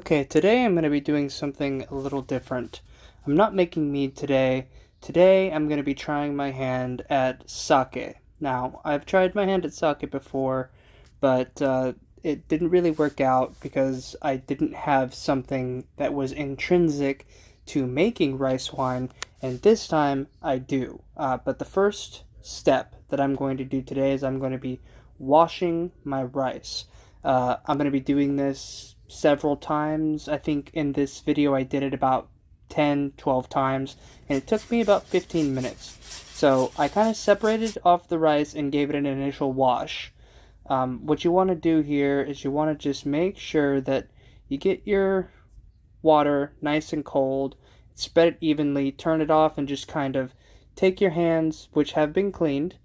Okay, today I'm going to be doing something a little different. I'm not making mead today. Today I'm going to be trying my hand at sake. Now, I've tried my hand at sake before, but it didn't really work out because I didn't have something that was intrinsic to making rice wine, and this time I do. But the first step that I'm going to do today is I'm going to be washing my rice. I'm going to be doing this several times. I think in this video I did it about 10, 12 times, and it took me about 15 minutes. So I kind of separated off the rice and gave it an initial wash. What you want to do here is you want to just make sure that you get your water nice and cold, spread it evenly, turn it off, and just kind of take your hands, which have been cleaned,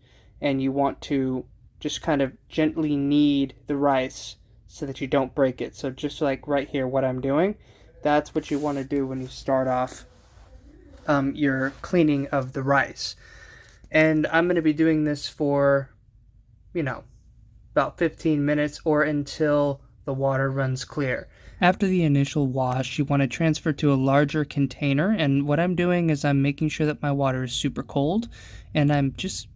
and you want to just kind of gently knead the rice so that you don't break it. So just like right here, what I'm doing, that's what you want to do when you start off your cleaning of the rice. And I'm going to be doing this for, about 15 minutes or until the water runs clear. After the initial wash, you want to transfer to a larger container, and what I'm doing is I'm making sure that my water is super cold, and I'm just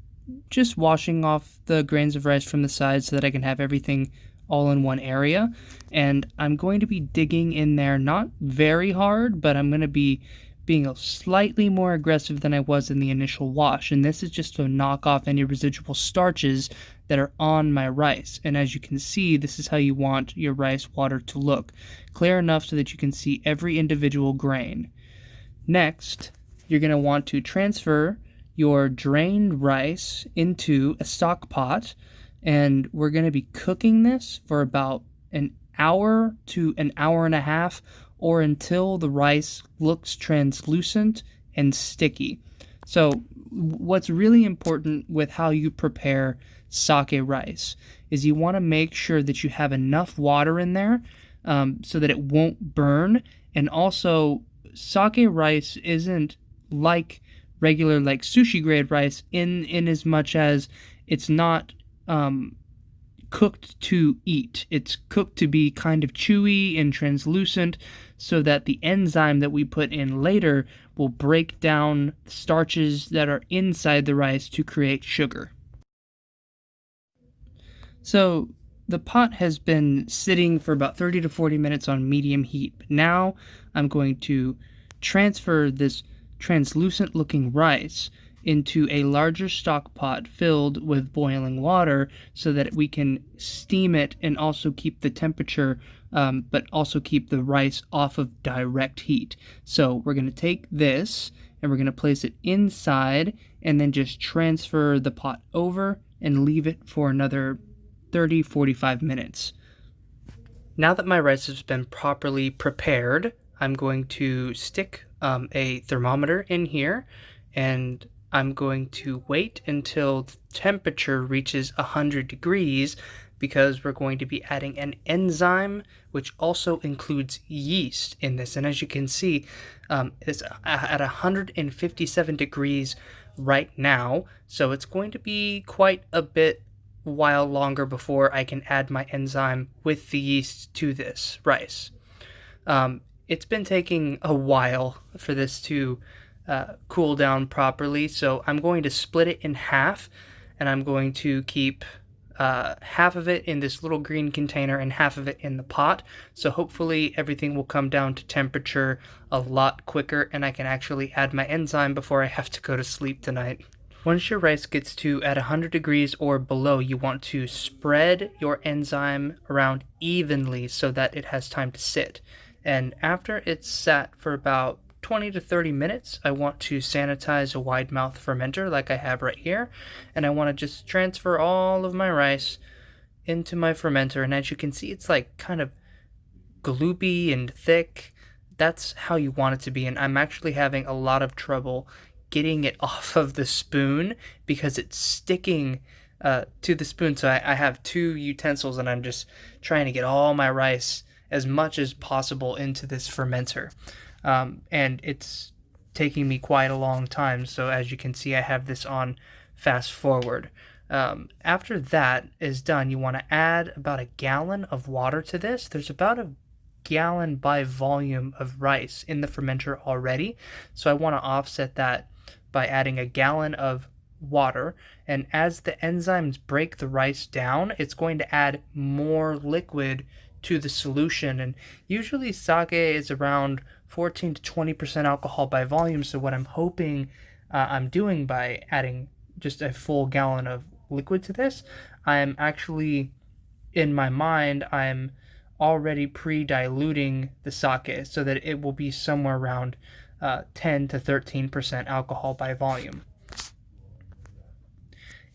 washing off the grains of rice from the sides so that I can have everything all in one area. And I'm going to be digging in there, not very hard, but I'm going to be being slightly more aggressive than I was in the initial wash. And this is just to knock off any residual starches that are on my rice. And as you can see, this is how you want your rice water to look. Clear enough so that you can see every individual grain. Next, you're going to want to transfer your drained rice into a stock pot, and we're going to be cooking this for about an hour to an hour and a half, or until the rice looks translucent and sticky. So what's really important with how you prepare sake rice is you want to make sure that you have enough water in there so that it won't burn. And also, sake rice isn't like regular like sushi grade rice in as much as it's not cooked to eat. It's cooked to be kind of chewy and translucent so that the enzyme that we put in later will break down starches that are inside the rice to create sugar. So the pot has been sitting for about 30 to 40 minutes on medium heat, but now I'm going to transfer this translucent looking rice into a larger stock pot filled with boiling water so that we can steam it and also keep the temperature, but also keep the rice off of direct heat. So we're going to take this and we're going to place it inside and then just transfer the pot over and leave it for another 30-45 minutes. Now that my rice has been properly prepared, I'm going to stick a thermometer in here, and I'm going to wait until the temperature reaches 100 degrees because we're going to be adding an enzyme which also includes yeast in this. And as you can see, it's at 157 degrees right now, so it's going to be quite a bit while longer before I can add my enzyme with the yeast to this rice. It's been taking a while for this to cool down properly, so I'm going to split it in half, and I'm going to keep half of it in this little green container and half of it in the pot, so hopefully everything will come down to temperature a lot quicker and I can actually add my enzyme before I have to go to sleep tonight. Once your rice gets to at 100 degrees or below, you want to spread your enzyme around evenly so that it has time to sit. And after it's sat for about 20 to 30 minutes, I want to sanitize a wide mouth fermenter like I have right here. And I want to just transfer all of my rice into my fermenter. And as you can see, it's like kind of gloopy and thick. That's how you want it to be. And I'm actually having a lot of trouble getting it off of the spoon because it's sticking to the spoon. So I have two utensils and I'm just trying to get all my rice as much as possible into this fermenter. And it's taking me quite a long time. So as you can see, I have this on fast forward. After that is done, you want to add about a gallon of water to this. There's about a gallon by volume of rice in the fermenter already, so I want to offset that by adding a gallon of water. And as the enzymes break the rice down, it's going to add more liquid to the solution. And usually sake is around 14 to 20% alcohol by volume, so what I'm hoping I'm doing by adding just a full gallon of liquid to this, I'm actually, in my mind, I'm already pre-diluting the sake so that it will be somewhere around 10 to 13% alcohol by volume.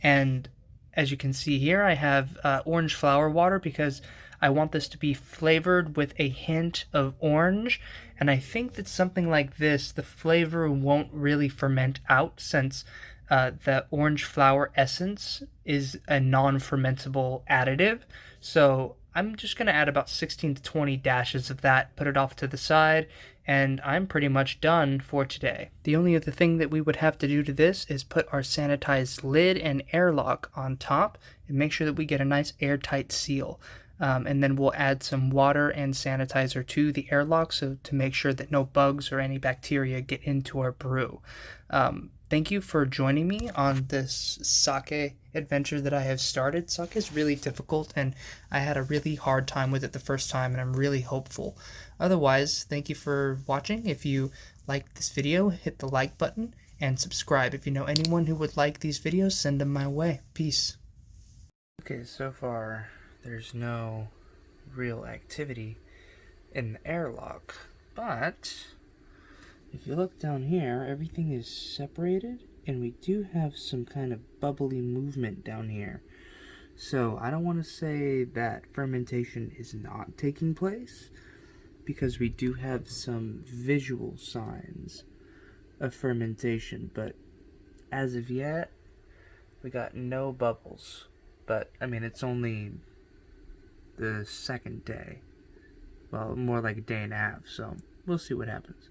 And as you can see here, I have orange flower water because I want this to be flavored with a hint of orange. And I think that something like this, the flavor won't really ferment out, since the orange flower essence is a non-fermentable additive. So I'm just going to add about 16 to 20 dashes of that, put it off to the side, and I'm pretty much done for today. The only other thing that we would have to do to this is put our sanitized lid and airlock on top and make sure that we get a nice airtight seal. And then we'll add some water and sanitizer to the airlock so to make sure that no bugs or any bacteria get into our brew. Thank you for joining me on this sake adventure that I have started. Sake is really difficult, and I had a really hard time with it the first time, and I'm really hopeful. Otherwise, thank you for watching. If you liked this video, hit the like button and subscribe. If you know anyone who would like these videos, send them my way. Peace. Okay, so far there's no real activity in the airlock, but if you look down here, everything is separated, and we do have some kind of bubbly movement down here. So I don't want to say that fermentation is not taking place, because we do have some visual signs of fermentation, but as of yet, we got no bubbles. But, I mean, it's only the second day. Well, more like a day and a half, so we'll see what happens.